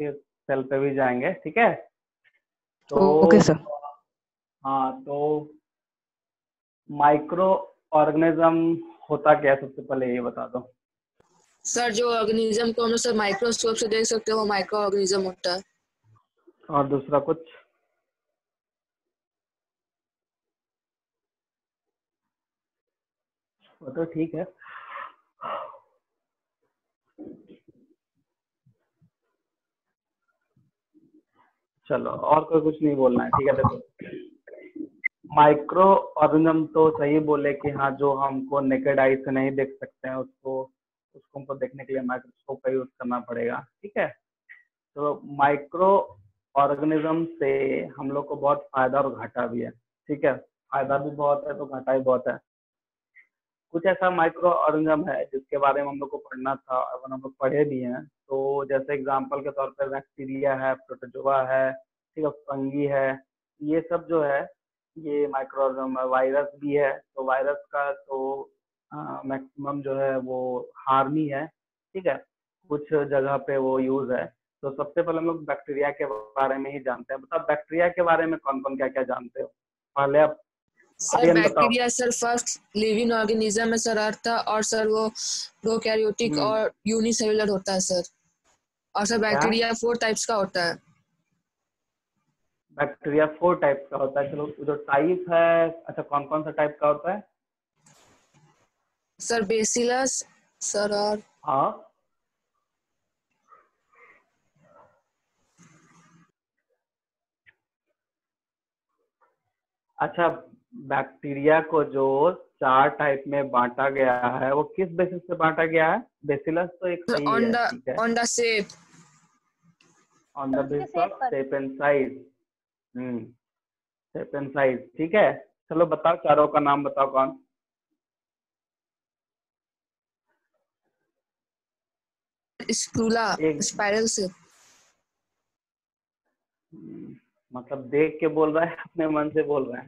के सेल पे भी जाएंगे, ठीक है। तो ओके सर। हाँ, तो माइक्रो ऑर्गेनिज्म होता क्या है, सबसे पहले ये बता दो। सर जो ऑर्गेनिज्म को हम सर माइक्रोस्कोप से देख सकते हो वो माइक्रो ऑर्गेनिज्म होता है। और दूसरा कुछ? वो तो ठीक है। चलो, और कोई कुछ नहीं बोलना है, ठीक है। देखो, माइक्रो ऑर्गेनिज्म तो सही बोले कि हाँ, जो हमको नेकेड आई से नहीं देख सकते हैं उसको हमको देखने के लिए माइक्रोस्कोप का यूज करना पड़ेगा, ठीक है। तो माइक्रो ऑर्गेनिज्म से हम लोग को बहुत फायदा और घाटा भी है, ठीक है। फायदा भी बहुत है तो घाटा भी बहुत है। कुछ ऐसा माइक्रो ऑर्गेनिज्म है जिसके बारे में हम लोग को पढ़ना था और हम लोग पढ़े भी हैं। तो जैसे एग्जांपल के तौर पर बैक्टीरिया है, प्रोटोजोआ है, ठीक है, फंगी है, ये सब जो है ये माइक्रो ऑर्गेनिज्म है। वायरस भी है, तो वायरस का तो मैक्सिमम जो है वो हार्म ही है, ठीक है। कुछ जगह पे वो यूज है। तो सबसे पहले हम लोग बैक्टीरिया के बारे में ही जानते हैं। बताओ, बैक्टीरिया के बारे में कौन कौन क्या क्या जानते हो? पहले आप सर आर्यन बताओ। Bacteria sir first living organism है सर अर्थ था, और सर वो प्रोकैरियोटिक और यूनिसेलुलर होता है सर। और सर बैक्टीरिया 4 टाइप्स का होता है। बैक्टीरिया 4 टाइप का होता है। चलो, जो टाइप है, अच्छा कौन कौन सा टाइप का होता है? सर बेसिलस सर, और हाँ, अच्छा, बैक्टीरिया को जो 4 टाइप में बांटा गया है वो किस बेसिस पे बांटा गया है? बेसिलस तो एक सही ऑन है, द ठीक है। On the shape, on the basis of shape and size. Shape and size, ठीक है। चलो बताओ, चारों का नाम बताओ कौन? स्क्रूला, एक स्पाइरल से। मतलब देख के बोल रहा है, अपने मन से बोल रहा है?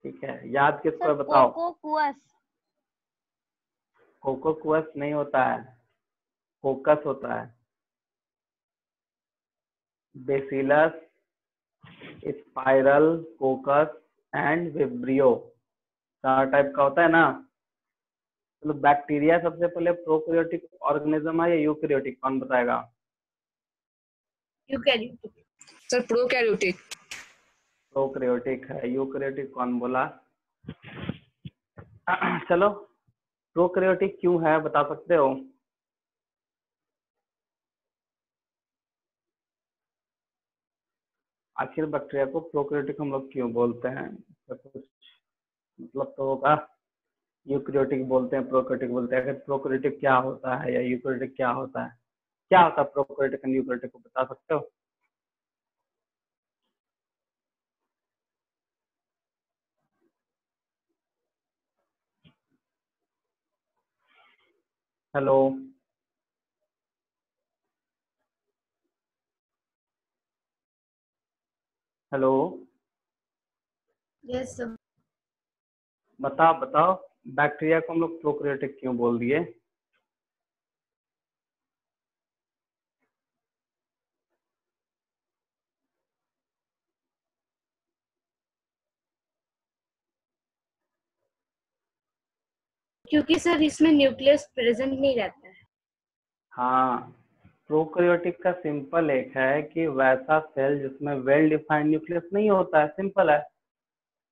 ठीक है, याद किसको है बताओ? कोकोकुअस। कोकोकुअस नहीं होता है, कोकस होता है। Bacillus, spiral, कोकस and vibrio, 4 type का होता है ना। तो बैक्टीरिया सबसे पहले प्रोकैरियोटिक ऑर्गेनिज्म है या यूकैरियोटिक, कौन बताएगा? यूकैरियोटिक। Sir prokaryotic. प्रोकैरियोटिक है, यूकैरियोटिक कौन बोला? चलो, प्रोकैरियोटिक क्यों है बता सकते हो? आखिर बैक्टीरिया को प्रोकैरियोटिक हम लोग क्यों बोलते हैं? कुछ मतलब तो होगा। यूकैरियोटिक बोलते हैं, प्रोकैरियोटिक बोलते हैं। अगर प्रोकैरियोटिक क्या होता है या यूकैरियोटिक क्या होता है, क्या होता है प्रोकैरियोटिक एंड यूकैरियोटिक, को बता सकते हो? Hello, hello, yes sir. बताओ बताओ, बैक्टीरिया को हम लोग प्रोकैरियोटिक क्यों बोल दिए? क्योंकि सर इसमें न्यूक्लियस प्रेजेंट नहीं रहता है। हाँ, प्रोकैरियोटिक का सिंपल एक है कि वैसा सेल जिसमें वेल डिफाइंड न्यूक्लियस नहीं होता है, सिंपल है।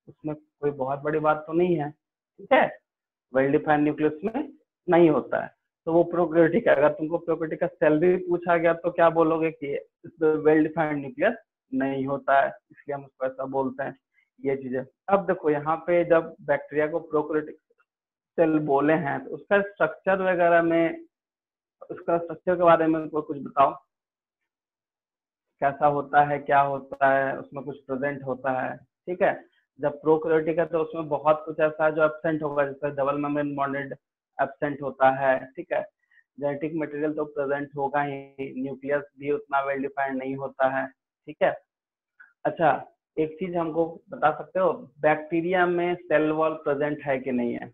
उसमें कोई बहुत बड़ी बात तो नहीं है, ठीक है। वेल डिफाइंड न्यूक्लियस में नहीं होता है तो वो प्रोकैरियोटिक है। अगर तुमको प्रोकैरियोटिक का सेल भी पूछा गया तो क्या बोलोगे कि इसमें वेल डिफाइंड न्यूक्लियस नहीं होता है, इसलिए हम उसको ऐसा बोलते हैं। ये चीजें। अब देखो, यहाँ पे जब बैक्टीरिया को प्रोकैरियोटिक सेल बोले हैं तो उसका स्ट्रक्चर वगैरह में, उसका स्ट्रक्चर के बारे में कोई कुछ बताओ, कैसा होता है, क्या होता है, उसमें कुछ प्रेजेंट होता है, ठीक है। जब प्रोकैरियोटिक है तो उसमें बहुत कुछ ऐसा है जो एब्सेंट होगा, जैसे डबल मेम्ब्रेन बॉन्डेड एब्सेंट होता है, ठीक है। जेनेटिक मटेरियल तो प्रेजेंट होगा ही, न्यूक्लियस भी उतना वेल डिफाइंड नहीं होता है, ठीक है। अच्छा, एक चीज हमको बता सकते हो, बैक्टीरिया में सेल वॉल प्रेजेंट है कि नहीं है?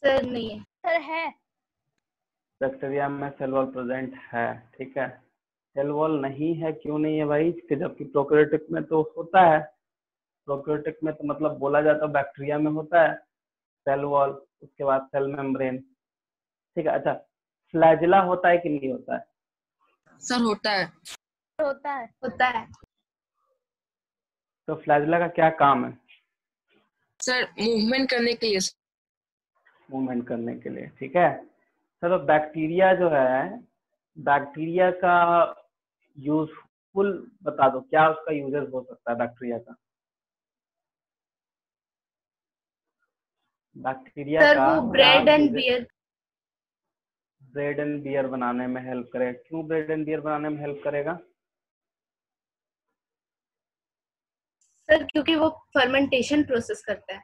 सर नहीं है। सर है। बैक्टीरिया में सेल वॉल प्रेजेंट है, ठीक है। सेल वॉल नहीं है, क्यों नहीं है भाई, कि जबकि प्रोकैरियोटिक में तो होता है। प्रोकैरियोटिक में तो मतलब बोला जाता है बैक्टीरिया में होता है सेल वॉल, उसके बाद सेल मेम्ब्रेन, ठीक है। अच्छा, फ्लैजिला होता है कि नहीं होता है? सर होता है। होता है। तो फ्लैजिला का क्या काम है? सर मूवमेंट करने के लिए। मूवमेंट करने के लिए, ठीक है। चलो, बैक्टीरिया जो है, बैक्टीरिया का यूजफुल बता दो, क्या उसका यूजेस हो सकता है बैक्टीरिया का? बैक्टीरिया सर का वो क्या bread and uses- beer. Bread and beer बनाने में हेल्प करेगा। क्यों ब्रेड एंड बियर बनाने में हेल्प करेगा? सर क्योंकि वो फर्मेंटेशन प्रोसेस करता है।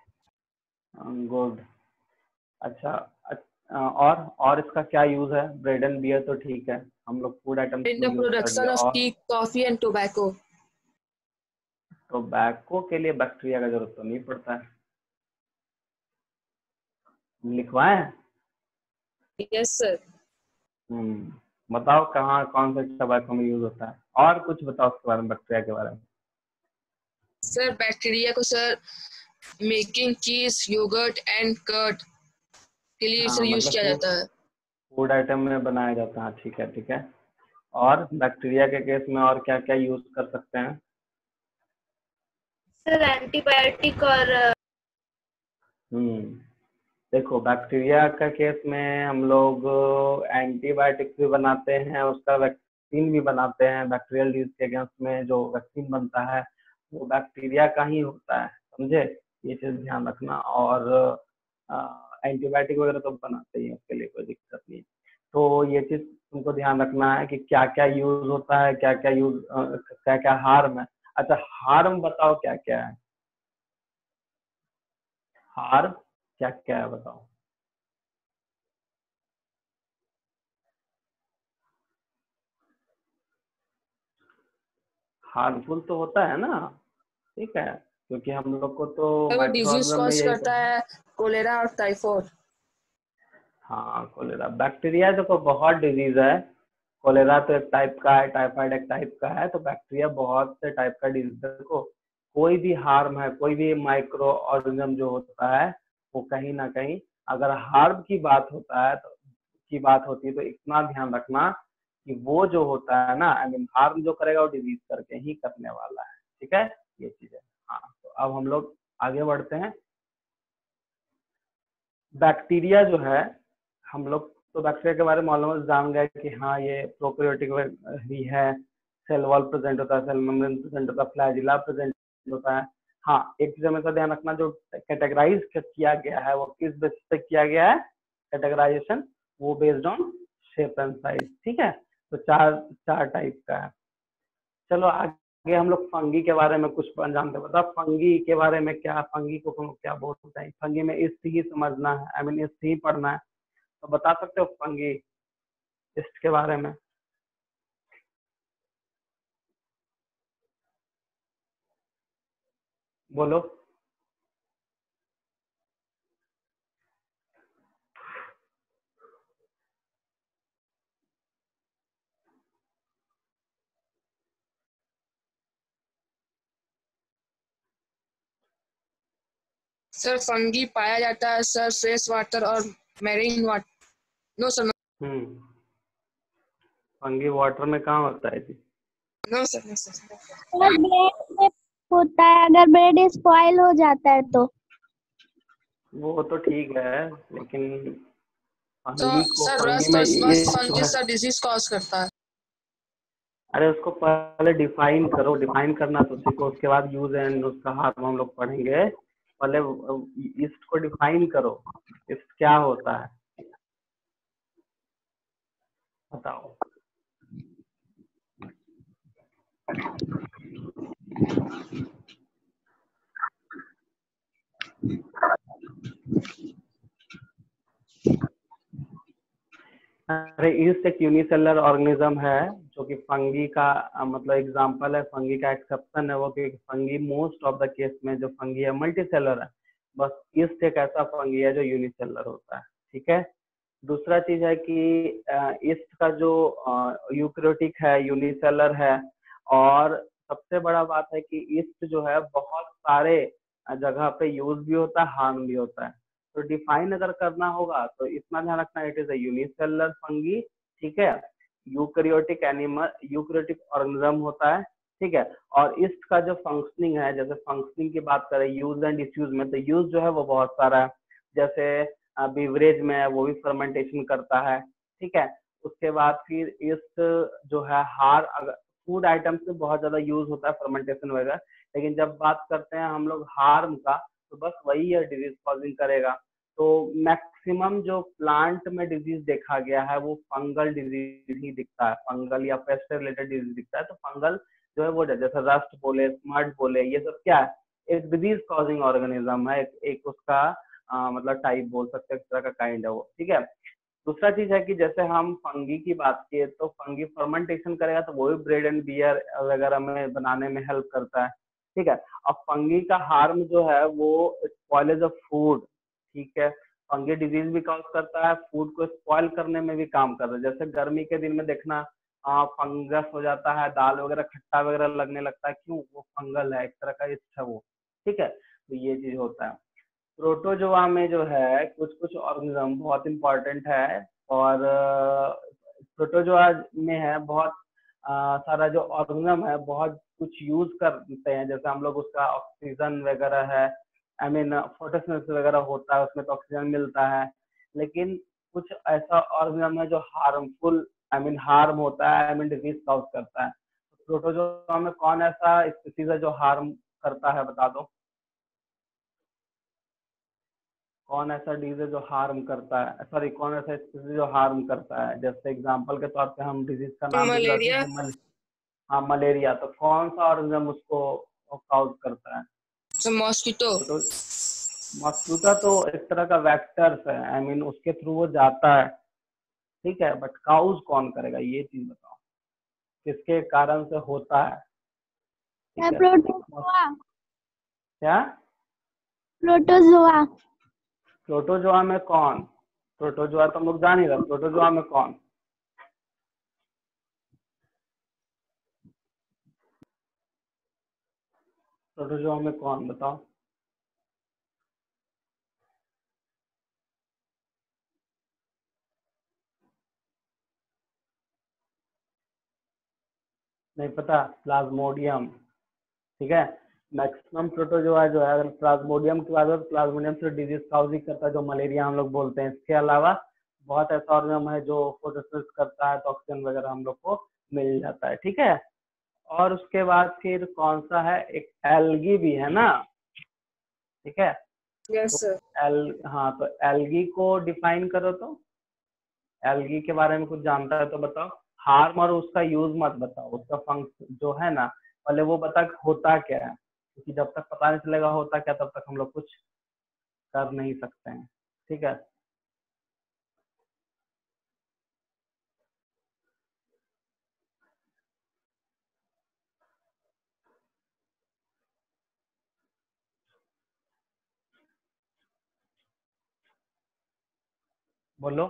गुड। अच्छा, और इसका क्या यूज है? ब्रेड एंड बियर तो ठीक है, हम लोग फूड आइटम्स इन में द यूज कर प्रोडक्शन लिया। ऑफ और tea, coffee and tobacco. Tobacco के लिए बैक्टीरिया का जरूरत तो नहीं पड़ता है। लिखवाएं? Yes sir. बताओ कहाँ कौन से टोबैको में यूज होता है, और कुछ बताओ उसके बारे में, बैक्टीरिया के बारे में। सर बैक्टीरिया को सर मेकिंग चीज, योगर्ट एंड कर्ड के लिए सर हाँ, यूज मतलब किया जाता है। फूड आइटम में बनाया जाता है, ठीक है ठीक है। और बैक्टीरिया के केस में और क्या क्या यूज कर सकते हैं? सर एंटीबायोटिक और देखो, बैक्टीरिया का केस में हम लोग एंटीबायोटिक भी बनाते हैं, उसका वैक्सीन भी बनाते हैं। बैक्टीरियल डिजीज के अगेंस्ट में जो वैक्सीन बनता है वो बैक्टीरिया का ही होता है, समझे? ये चीज ध्यान रखना। और एंटीबायोटिक वगैरह तो बनाते ही हैं, उसके लिए कोई दिक्कत नहीं। तो ये चीज तुमको ध्यान रखना है कि क्या क्या यूज होता है, क्या क्या यूज, क्या क्या हार्म है। अच्छा, हार्म बताओ क्या क्या है? हार्म क्या क्या है बताओ? हार्मफुल तो होता है ना, ठीक है, क्योंकि हम लोग को तो सर वो माइक्रो डिजीज ऑर्गेनिज्म में कॉज यही करता है कोलेरा और टाइफॉइड। हाँ, कोलेरा। बैक्टीरिया देखो बहुत डिजीज है। कोलेरा तो एक टाइप का है, टाइफाइड एक टाइप का है, तो बैक्टीरिया बहुत से टाइप का डिजीज है। देखो, कोई भी हार्म है, कोई भी माइक्रो ऑर्गेनिज्म जो होता है वो कहीं ना कहीं, अगर हार्म की बात होता है तो की बात होती है तो इतना ध्यान रखना कि वो जो होता है ना, आई मीन हार्म जो करेगा वो डिजीज करके ही करने वाला है, ठीक है, ये चीज है। हाँ, तो अब हम लोग आगे बढ़ते हैं। बैक्टीरिया जो है, हम लोग तो बैक्टीरिया के बारे में ऑलमोस्ट जान गए कि हाँ ये प्रोकैरियोटिक ही है, सेल वॉल प्रेजेंट होता है, सेल मेम्ब्रेन प्रेजेंट होता है, फ्लैजिला प्रेजेंट होता है। हाँ, एक चीज हमेशा ध्यान रखना, जो कैटेगराइज किया गया है वो किस बेसिस पे किया गया है? कैटेगराइजेशन वो based on shape and size, ठीक है। तो चार चार टाइप का है। चलो आगे हम लोग फंगी के बारे में कुछ जानते हैं। बताओ फंगी के बारे में, क्या फंगी को हम लोग क्या बोलते हैं? फंगी में इस ही समझना है, आई मीन इस ही पढ़ना है। तो बता सकते हो फंगी इसके बारे में? बोलो। सर फंगी पाया जाता है सर फ्रेश वाटर और marine water. No sir. Fungi water में कहाँ होता है जी? No sir, no sir. अगर ब्रेड में होता है, अगर ब्रेड स्पॉइल हो जाता है तो। वो तो ठीक है, लेकिन तो फंगी को, सर फंगी रस्ट में और ये रस्ट जो फंगी है, सर डिजीज कॉज करता है। अरे उसको पहले डिफाइन करो, डिफाइन करना तो सीखो, उसके बाद यूज एंड उसका हार्म हम लोग पढ़ेंगे। पहले ईस्ट को डिफाइन करो, ईस्ट क्या होता है बताओ। अरे ईस्ट एक यूनिसेलुलर ऑर्गेनिज्म है जो कि फंगी का मतलब एग्जांपल है। फंगी का एक्सेप्शन है वो कि fungi most of the case में जो फंगी है मल्टी सेलुलर है। बस ईस्ट एक ऐसा फंगी है जो यूनिसेलुलर होता है, ठीक है। दूसरा चीज है कि ईस्ट का जो यूकैरियोटिक है, यूनिसेलर है, और सबसे बड़ा बात है कि ईस्ट जो है बहुत सारे जगह पे यूज भी होता है, हार्म भी होता है। तो डिफाइन अगर करना होगा तो इतना ध्यान रखना, it is a unicellular fungi, ठीक है, यूकैरियोटिक एनिमल, यूकैरियोटिक ऑर्गेनिज्म होता है, ठीक है। और ईस्ट का जो फंक्शनिंग है, जैसे फंक्शनिंग की बात करें यूज एंड डिसयूज में, तो यूज जो है वो बहुत सारा है, जैसे बीवरेज में है वो भी फर्मेंटेशन करता है, ठीक है। उसके बाद फिर ईस्ट जो है फूड आइटम्स में बहुत ज्यादा यूज होता है फर्मेंटेशन वगैरह, लेकिन जब बात करते हैं हम लोग हार्म का, तो बस वही है डिजीज कॉजिंग करेगा। तो मैक्सिमम जो प्लांट में डिजीज देखा गया है वो फंगल डिजीज ही दिखता है, फंगल या पेस्ट रिलेटेड डिजीज दिखता है। तो फंगल जो है वो जैसे रस्ट बोले, स्मट बोले, ये सब क्या है, एक डिजीज कॉजिंग ऑर्गेनिज्म है, एक उसका मतलब टाइप बोल सकते हैं, इस तरह का काइंड है वो, ठीक है। दूसरा चीज है कि जैसे हम फंगी की बात किए, तो फंगी फर्मेंटेशन करेगा तो वो भी ब्रेड एंड बियर वगैरह में बनाने में हेल्प करता है, ठीक है। अब फंगी का हार्म जो है वो स्पॉइलेज ऑफ फूड, ठीक है, फंगी डिजीज भी कॉज करता है, फूड को स्पॉइल करने में भी काम करता है। जैसे गर्मी के दिन में देखना फंगस हो जाता है, दाल वगैरह खट्टा वगैरह लगने लगता है, क्यों, वो फंगल है, एक तरह का इस्ट है वो, ठीक है। तो ये चीज होता है। प्रोटोजोआ में जो है कुछ कुछ ऑर्गेनिज्म बहुत इंपॉर्टेंट है, और प्रोटोजोआ में है बहुत सारा जो ऑर्गेनिज्म है बहुत कुछ यूज करते हैं, जैसे हम लोग उसका ऑक्सीजन वगैरह है, आई मीन फोटोसिंथेसिस वगैरह होता है, उसमें तो ऑक्सीजन मिलता है, लेकिन कुछ ऐसा ऑर्गेनिज्म है जो हार्मफुल, आई मीन हार्म होता है, आई मीन डिजीज कॉज करता है। प्रोटोजोआ में कौन ऐसा स्पीसीज है जो हार्म करता है, बता दो, कौन ऐसा डिजीज है जो हार्म करता है, सॉरी कौन ऐसा स्पीसीज जो हार्म करता है। जैसे एग्जांपल के तौर पे हम डिजीज का नाम भी बता मलेरिया। सकते हैं, हाँ मलेरिया, तो कौन सा ऑर्गेनिज्म उसको कॉज करता है? मॉस्किटो। तो मॉस्क्यूटा तो एक तरह का वेक्टर्स है, आई मीन उसके थ्रू वो जाता है, ठीक है, बट काउज कौन करेगा, ये चीज बताओ, किसके कारण से होता है, ठीक है। प्रोटोजोआ। क्या प्रोटोजोआ। प्रोटोजोआ में कौन, प्रोटोजोआ तो हम लोग जान ही रहे, प्रोटोजोआ में कौन, प्रोटोजोआ में कौन बताओ? नहीं पता, प्लाज्मोडियम, ठीक है। मैक्सिमम प्रोटोजोआ जो है, अगर प्लाज्मोडियम की बात हो तो प्लाज्मोडियम से डिजीज काउजिंग करता है, जो मलेरिया हम लोग बोलते हैं। इसके अलावा बहुत ऐसा ऑर्गेनिज्म है जो फोटोसिंथेसिस करता है, तो ऑक्सीजन वगैरह हम लोग को मिल जाता है, ठीक है। और उसके बाद फिर कौन सा है, एक एल्गी भी है ना, ठीक है। यस तो सर। हाँ, तो एल्गी को डिफाइन करो, तो एल्गी के बारे में कुछ जानता है तो बताओ। हार्म और उसका यूज मत बताओ, उसका फंक्शन जो है ना, पहले वो बता कि होता क्या है, क्योंकि जब तक पता नहीं चलेगा होता क्या तब तक हम लोग कुछ कर नहीं सकते हैं, ठीक है। बोलो।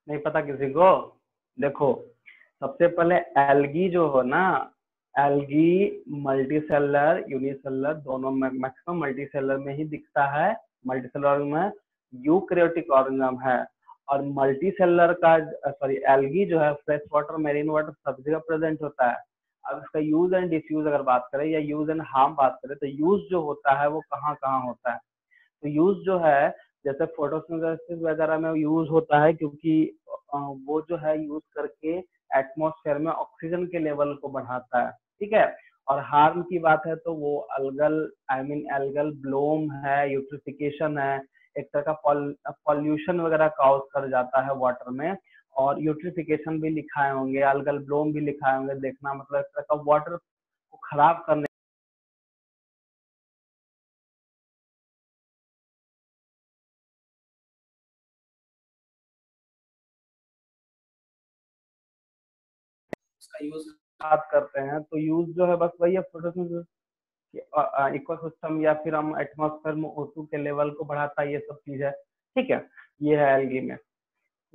नहीं पता किसी को? देखो, सबसे पहले एल्गी जो हो ना, एल्गी मल्टीसेलर यूनिसेलर दोनों में, मैक्सिमम मल्टीसेलर में ही दिखता है, मल्टीसेलर में यूकैरियोटिक ऑर्गेनिज्म है। और मल्टीसेलर का, सॉरी एल्गी जो है फ्रेश वाटर, मेरीन वाटर सब जगह प्रेजेंट होता है। अब इसका यूज एंड डिसयूज अगर बात करें, या यूज एंड हार्म बात करें, तो यूज जो होता है वो कहाँ कहाँ होता है? तो यूज जो है जैसे फोटोसिंथेसिस वगैरह में यूज होता है, क्योंकि वो जो है यूज करके एटमॉस्फेयर में ऑक्सीजन के लेवल को बढ़ाता है, ठीक है। और हार्म की बात है तो वो algal, I mean algal Blom है, यूट्रिफिकेशन है, एक तरह का पॉल्यूशन वगैरह कॉज कर जाता है वाटर में। और यूट्रिफिकेशन भी लिखाए होंगे, अल्गल ब्लोम भी लिखाए होंगे, देखना मतलब इस तरह का वाटर को खराब करने उसका यूज बात करते हैं तो यूज जो है बस वही है फोटोसिंथेसिस, इकोसिस्टम या फिर हम एटमॉस्फेयर में O2 के लेवल को बढ़ाता है, ये सब चीज है। ठीक है, ये है एल्गी में।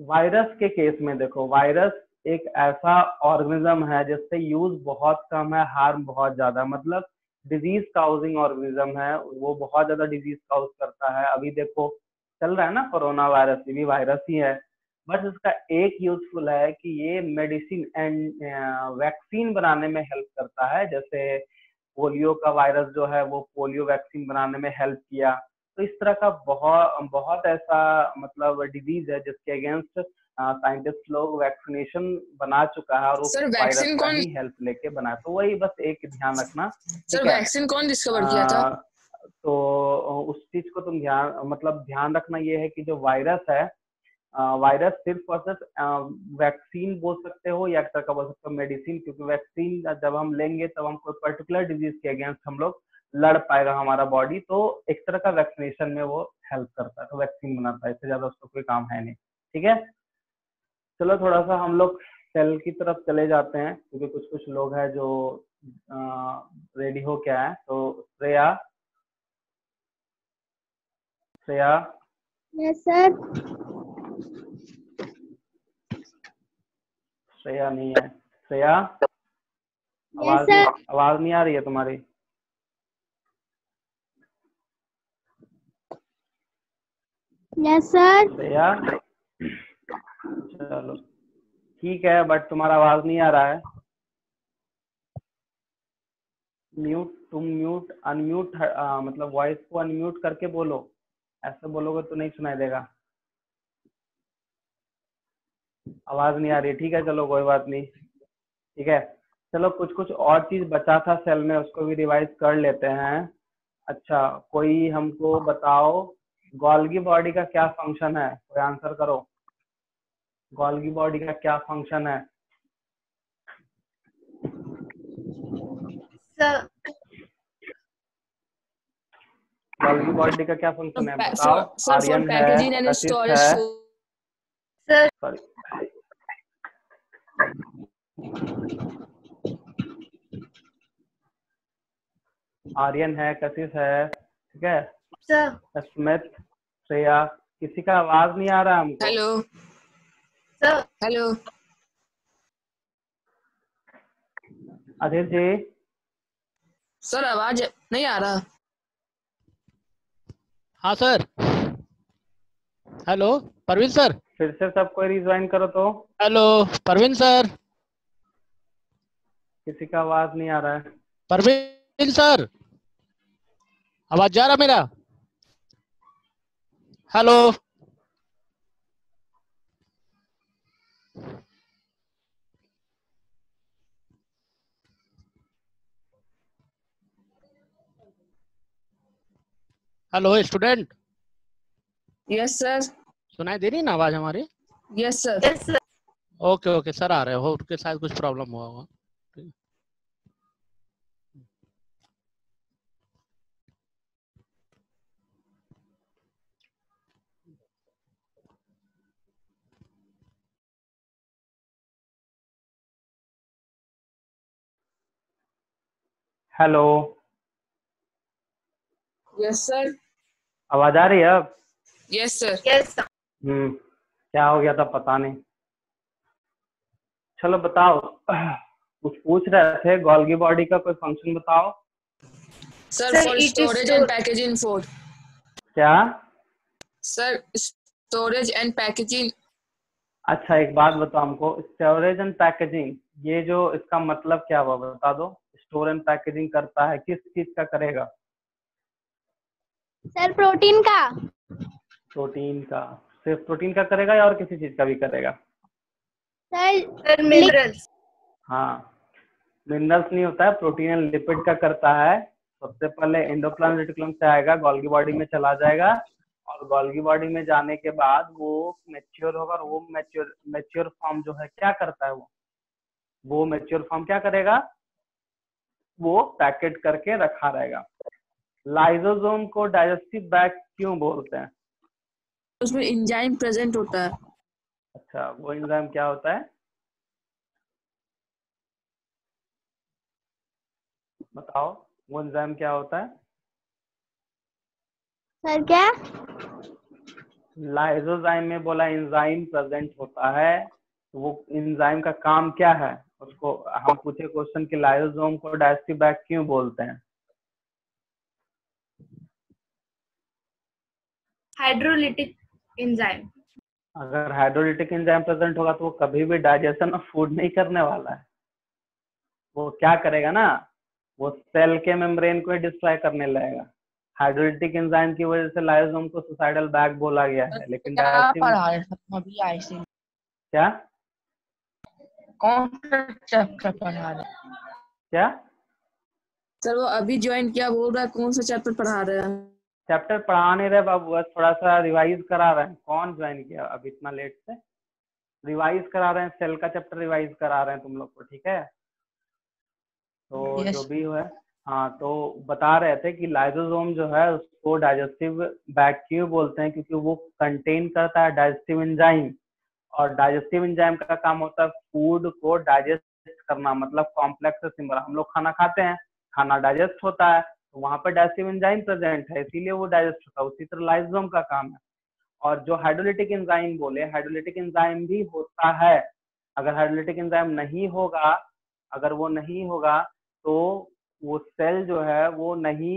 वायरस के केस में देखो, वायरस एक ऐसा ऑर्गेनिज्म है जिससे यूज बहुत कम है, हार्म बहुत ज्यादा, मतलब डिजीज काउजिंग ऑर्गेनिज्म है, वो बहुत ज्यादा डिजीज काउज करता है। अभी देखो चल रहा है ना कोरोना वायरस, ये भी वायरस ही है, बस इसका एक यूजफुल है कि ये मेडिसिन एंड वैक्सीन बनाने में हेल्प करता है। जैसे पोलियो का वायरस जो है वो पोलियो वैक्सीन बनाने में हेल्प किया। तो इस तरह का बहुत बहुत ऐसा मतलब डिजीज है जिसके अगेंस्ट साइंटिस्ट लोग वैक्सीनेशन बना चुका है, और वो सर वायरस वैक्सीन का कौन ही हेल्प लेके बना। तो वही बस एक ध्यान रखना, सर ठीक है। वैक्सीन कौन डिस्कवर किया था? तो उस चीज को तुम ध्यान रखना, ये है कि जो वायरस है, वायरस सिर्फ और सिर्फ वैक्सीन बोल सकते हो या एक तरह का बोल सकते हो मेडिसिन, क्योंकि वैक्सीन जब हम लेंगे तब हम कोई पर्टिकुलर डिजीज के अगेंस्ट हम लोग लड़ पाएगा हमारा बॉडी, तो एक तरह का वैक्सीनेशन में वो हेल्प करता है, तो वैक्सीन बनाता है, इससे ज्यादा उसका कोई काम है नहीं। ठीक है, चलो थोड़ा सा हम लोग सेल की तरफ चले जाते हैं, क्योंकि कुछ कुछ लोग हैं जो रेडी हो क्या है। तो श्रेया, श्रेया यस सर। श्रेया नहीं है। Shreya, yes sir. आवाज नहीं आ रही है तुम्हारी। Yes sir. श्रेया, चलो ठीक है, बट तुम्हारा आवाज नहीं आ रहा है। तुम म्यूट अनम्यूट मतलब वॉइस को अनम्यूट करके बोलो, ऐसे बोलोगे तो नहीं सुनाई देगा। आवाज नहीं आ रही, ठीक है, चलो कोई बात नहीं, ठीक है। चलो कुछ कुछ और चीज बचा था सेल में, उसको भी रिवाइज कर लेते हैं। अच्छा, कोई हमको बताओ गोल्गी बॉडी का क्या फंक्शन है, कोई आंसर करो। गोल्गी बॉडी का क्या फंक्शन है? सर गोल्गी बॉडी का क्या फंक्शन है बताओ। सर फॉर आर्यन है, पैकेजिंग एंड कशिश स्टोरेज है, सर सॉरी आर्यन है, कशिश है, ठीक है, सर स्मिथ, श्रेया। किसी का आवाज नहीं आ रहा हमको। हेलो सर हेलो अधीर जी, सर आवाज नहीं आ रहा। हाँ सर। Hello Parveen sir. फिर से सब कोई रिज्वाइन करो तो। Hello Parveen sir. किसी का आवाज नहीं आ रहा है। परवीन सर, आवाज जा रहा मेरा? Hello hello student, yes sir. सुनाई दे रही ना आवाज हमारी? Yes sir. Yes sir okay okay sir आ रहे हो, उनके साथ कुछ प्रॉब्लम हुआ होगा। Hello, yes sir. आवाज आ रही है अब? Yes sir. यस सर क्या हो गया था पता नहीं। चलो बताओ, कुछ पूछ रहे थे, गोल्गी बॉडी का कोई फंक्शन बताओ। Sir Sir, for it is storage and packaging food. क्या? Sir storage and packaging. अच्छा एक बात बताओ हमको, स्टोरेज एंड पैकेजिंग, ये जो इसका मतलब क्या हुआ बता दो। स्टोर एंड पैकेजिंग करता है, किस चीज का करेगा? सर प्रोटीन का। प्रोटीन का। सिर्फ प्रोटीन का करेगा या और किसी चीज का भी करेगा? Sir minerals. हाँ, मिनरल्स नहीं होता है, प्रोटीन एंड लिपिड का करता है। सबसे पहले एंडोप्लाज्मिक रेटिकुलम से आएगा, गोल्गी बॉडी में चला जाएगा, और गोल्गी बॉडी में जाने के बाद वो मैच्योर होगा, और वो मैच्योर फॉर्म जो है क्या करता है, वो मैच्योर फॉर्म क्या करेगा, वो पैकेट करके रखा रहेगा। लाइसोसोम को डाइजेस्टिव बैग क्यों बोलते हैं? उसमें एंजाइम प्रेजेंट होता है। अच्छा, वो एंजाइम क्या होता है, बताओ, वो एंजाइम क्या होता है? सर क्या? लाइसोजाइम में बोला एंजाइम प्रेजेंट होता है, तो वो एंजाइम का काम क्या है? उसको हम पूछे क्वेश्चन कि लाइसोसोम को डाइजेस्टिव बैग क्यों बोलते हैं? Hydrolytic enzyme. अगर हाइड्रोलिटिक एंजाइम प्रेजेंट होगा तो वो कभी भी डाइजेशन ऑफ फूड नहीं करने वाला है। वो क्या करेगा ना, वो सेल के मेम्ब्रेन को ही डिस्ट्रॉय करने लगेगा। हाइड्रोलिटिक एंजाइम की वजह से लाइसोसोम को सुसाइडल बैग बोला गया है, लेकिन क्या डाइजेस्टिव पढ़ा रहे थे अभी आईसी? क्या कौन सा चैप्टर पढ़ा रहे? क्या सर वो अभी ज्वाइन किया, बोल रहा है कौन सा चैप्टर पढ़ा रहे हैं? चैप्टर पढ़ा नहीं रहे बाबू, बस थोड़ा सा रिवाइज करा रहे हैं। कौन ज्वाइन किया अभी इतना लेट से? रिवाइज करा रहे हैं, सेल का चैप्टर रिवाइज करा रहे हैं तुम लोग को, ठीक है? तो Yes. जो भी है, हाँ, तो बता रहे थे कि लाइसोसोम जो है उसको डाइजेस्टिव बैग क्यों बोलते हैं, क्योंकि वो कंटेन करता है डाइजेस्टिव एंजाइम, और डाइजेस्टिव एंजाइम का काम होता है फूड को डाइजेस्ट करना, मतलब कॉम्प्लेक्स से सिंपल। हम लोग खाना खाते हैं, खाना डाइजेस्ट होता है, तो वहां पर डाइजेस्टिव एंजाइम प्रेजेंट है, इसीलिए वो डाइजेस्ट होता है। उसी तरह लाइसोसोम का काम है। और जो हाइड्रोलिटिक एंजाइम बोले, हाइड्रोलिटिक एंजाइम भी होता है। अगर हाइड्रोलिटिक एंजाइम नहीं होगा, अगर वो नहीं होगा तो वो सेल जो है वो नहीं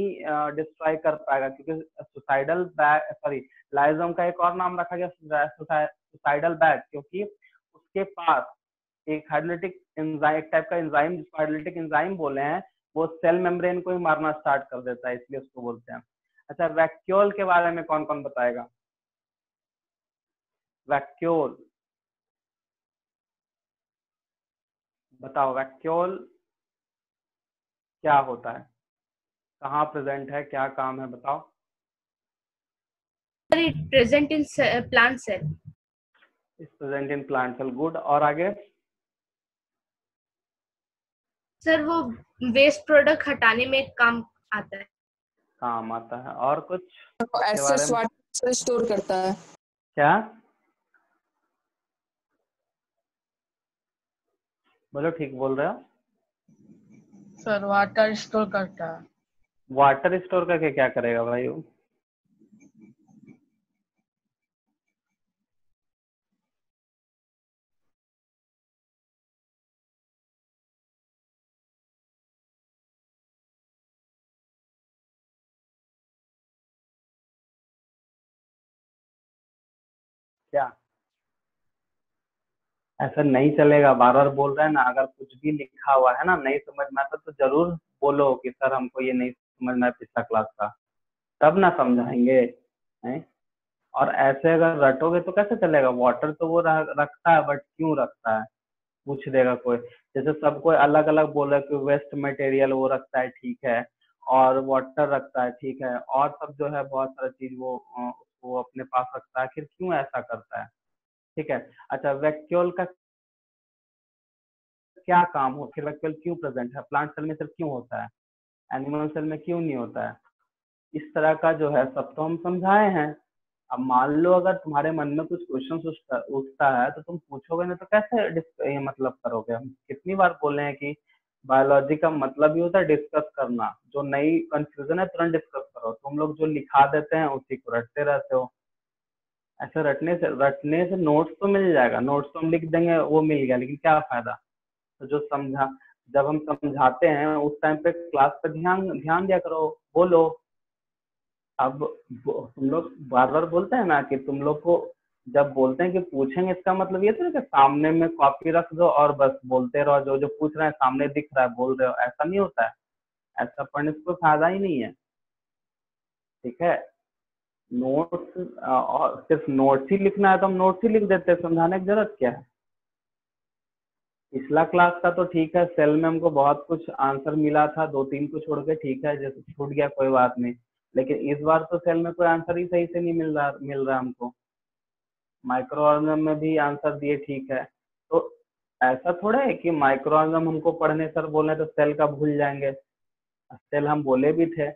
डिस्ट्रॉय कर पाएगा, क्योंकि सुसाइडल बैग, सॉरी, लाइसोसोम का एक और नाम रखा गया सुसाइडल बैग, क्योंकि उसके पास एक हाइड्रोलिटिक एंजाइम, एक टाइप का एंजाइम जिसको हाइड्रोलिटिक एंजाइम बोले हैं, वो सेल मेम्ब्रेन को ही मारना स्टार्ट कर देता है, इसलिए उसको बोलते हैं। अच्छा, वैक्यूल के बारे में कौन कौन बताएगा? वैक्यूल बताओ, वैक्यूल क्या होता है, कहाँ प्रेजेंट है, क्या काम है, बताओ। Sir it present in plant cell. Is present in plant cell, good. और आगे? सर वो वेस्ट प्रोडक्ट हटाने में काम आता है। काम आता है। और कुछ एक्सेस वाटर स्टोर करता है। क्या बोलो, ठीक बोल रहे हो? सर वाटर स्टोर करता है। वाटर स्टोर करके क्या करेगा भाई वो? क्या ऐसा नहीं चलेगा, बार बार बोल रहे हैं ना। अगर कुछ भी लिखा हुआ है ना नहीं समझ में आता तो जरूर बोलो कि सर हमको ये नहीं समझ में आया पिछला क्लास का, तब ना समझाएंगे, हैं? और ऐसे अगर रटोगे तो कैसे चलेगा? वाटर तो वो रखता है, बट क्यों रखता है पूछ देगा कोई। जैसे सबको अलग अलग बोला कि वेस्ट मटेरियल वो रखता है, ठीक है, और वाटर रखता है, ठीक है, और सब जो है बहुत सारा चीज वो अपने पास रखता है, फिर क्यों ऐसा करता है? ठीक है। अच्छा, वैक्यूल का क्या काम हो, फिर वैक्यूल क्यों प्रेजेंट है? प्लांट सेल में सिर्फ क्यों होता है, एनिमल सेल में क्यों नहीं होता है? इस तरह का जो है सब तो हम समझाए हैं। अब मान लो अगर तुम्हारे मन में कुछ क्वेश्चन उठता है तो तुम पूछोगे ना, तो कैसे ये मतलब करोगे? हम कितनी बार बोले हैं कि बायोलॉजी का मतलब ही होता है डिस्कस करना। जो नई कंफ्यूजन है तुरंत डिस्कस करो। तुम लोग जो लिखा देते हैं उसी को रटते रहते हो। ऐसे रटने से नोट्स तो मिल जाएगा, नोट्स तो हम लिख देंगे, वो मिल गया, लेकिन क्या फायदा? तो जो समझा, जब हम समझाते हैं उस टाइम पे क्लास पर ध्यान ध्यान दिया करो, बोलो। अब तुम लोग बार बार बोलते हैं ना कि तुम लोग को जब बोलते हैं कि पूछेंगे, इसका मतलब ये तो नहीं कि सामने में कॉपी रख दो और बस बोलते रहो, जो जो पूछ रहे हैं सामने दिख रहा है बोल रहे हो, ऐसा नहीं होता है। ऐसा पढ़ने से कोई फायदा ही नहीं है, ठीक है? नोट्स और सिर्फ नोट्स ही लिखना है तो हम नोट्स ही लिख देते हैं, समझाने की जरूरत क्या है? पिछला क्लास का तो ठीक है, सेल में हमको बहुत कुछ आंसर मिला था, 2-3 को छोड़ के, ठीक है, जैसे छूट गया कोई बात नहीं, लेकिन इस बार तो सेल में कोई आंसर ही सही से नहीं मिल रहा हमको। माइक्रो ऑर्गेनिज्म में भी आंसर दिए ठीक है, तो ऐसा थोड़ा है कि माइक्रो ऑर्गेनिज्म हमको पढ़ने सर बोले तो सेल का भूल जाएंगे, सेल हम बोले भी थे।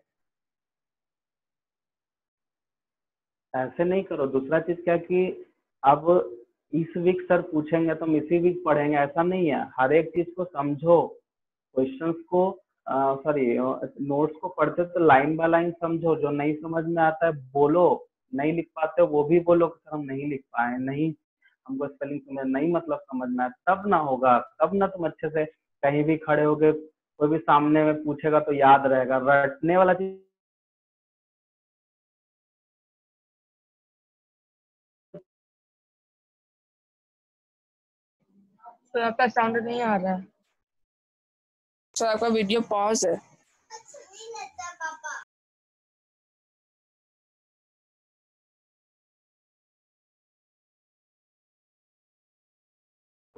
ऐसे नहीं करो। दूसरा चीज क्या कि अब इस वीक सर पूछेंगे तो हम इसी वीक पढ़ेंगे, ऐसा नहीं है। हर एक चीज को समझो, क्वेश्चंस को सॉरी नोट्स को पढ़ते तो लाइन बाय लाइन समझो। जो नहीं समझ में आता है बोलो, नहीं लिख पाते हो वो भी बोलो कि सर हम नहीं लिख पाए, नहीं हमको स्पेलिंग समझ नहीं मतलब समझ में आया, तब ना होगा, तब ना तुम अच्छे से कहीं भी खड़े होगे, कोई भी सामने में पूछेगा तो याद रहेगा। रटने वाला चीज सर आपका साउंड नहीं आ रहा है। सर आपका वीडियो पॉज है।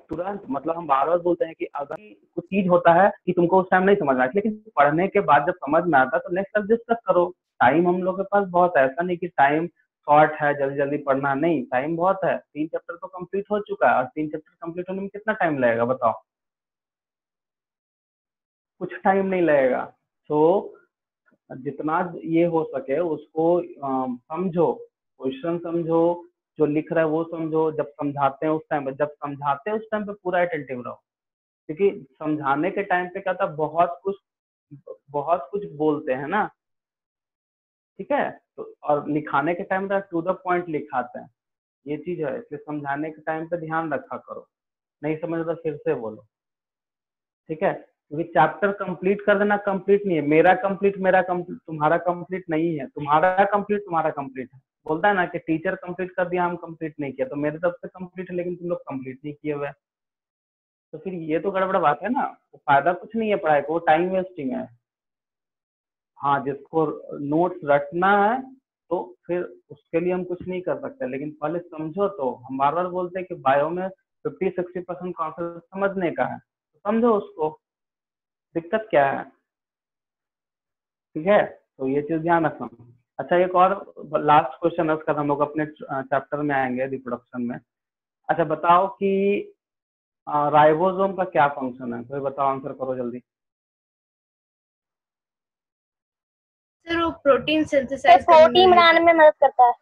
तुरंत मतलब हम बार बार बोलते हैं कि अगर कुछ चीज होता है कि तुमको उस टाइम नहीं समझ आया, लेकिन पढ़ने के बाद जब समझ में आता है तो नेक्स्ट टाइम डिस्कस करो। टाइम हम लोग के पास बहुत है, ऐसा नहीं कि टाइम शॉर्ट है जल्दी जल्दी पढ़ना, नहीं टाइम बहुत है। 3 चैप्टर तो कंप्लीट हो चुका है, और 3 चैप्टर कंप्लीट होने में कितना टाइम लगेगा बताओ? कुछ टाइम नहीं लगेगा। तो जितना ये हो सके उसको समझो, क्वेश्चन समझो, जो लिख रहा है वो समझो। जब समझाते हैं उस टाइम पे, जब समझाते हैं उस टाइम पे पूरा अटेंटिव रहो, क्योंकि समझाने के टाइम पे क्या था, बहुत कुछ बोलते हैं ना, ठीक है। तो और लिखाने के टाइम पे टू द पॉइंट लिखाते हैं, ये चीज है। इसलिए समझाने के टाइम पे ध्यान रखा करो, नहीं समझ तो फिर से बोलो, ठीक है। क्योंकि चैप्टर कंप्लीट कर देना कंप्लीट नहीं है। मेरा कंप्लीट तुम्हारा कंप्लीट नहीं है, तुम्हारा कंप्लीट है। बोलता है ना कि टीचर कंप्लीट कर दिया, हम कंप्लीट नहीं किया, तो मेरे तरफ से कंप्लीट है लेकिन तुम लोग कंप्लीट नहीं किए हुए, तो फिर ये तो गड़बड़ बात है ना। तो फायदा कुछ नहीं है पढ़ाई को, वो टाइम वेस्टिंग है। हाँ, जिसको नोट्स रटना है तो फिर उसके लिए हम कुछ नहीं कर सकते, लेकिन पहले समझो। तो हम बार बार बोलते हैं कि बायो में 50-60% कॉन्सेप्ट समझने का है, तो समझो उसको, दिक्कत क्या है, ठीक है। तो ये चीज ध्यान रखना। अच्छा, एक और लास्ट क्वेश्चन है, उसका हम लोग अपने चैप्टर में आएंगे रिप्रोडक्शन में। अच्छा बताओ कि राइबोसोम का क्या फंक्शन है, कोई बताओ, आंसर करो जल्दी। सर वो प्रोटीन सर सिंथेसाइज प्रोटीन बनाने में मदद करता है।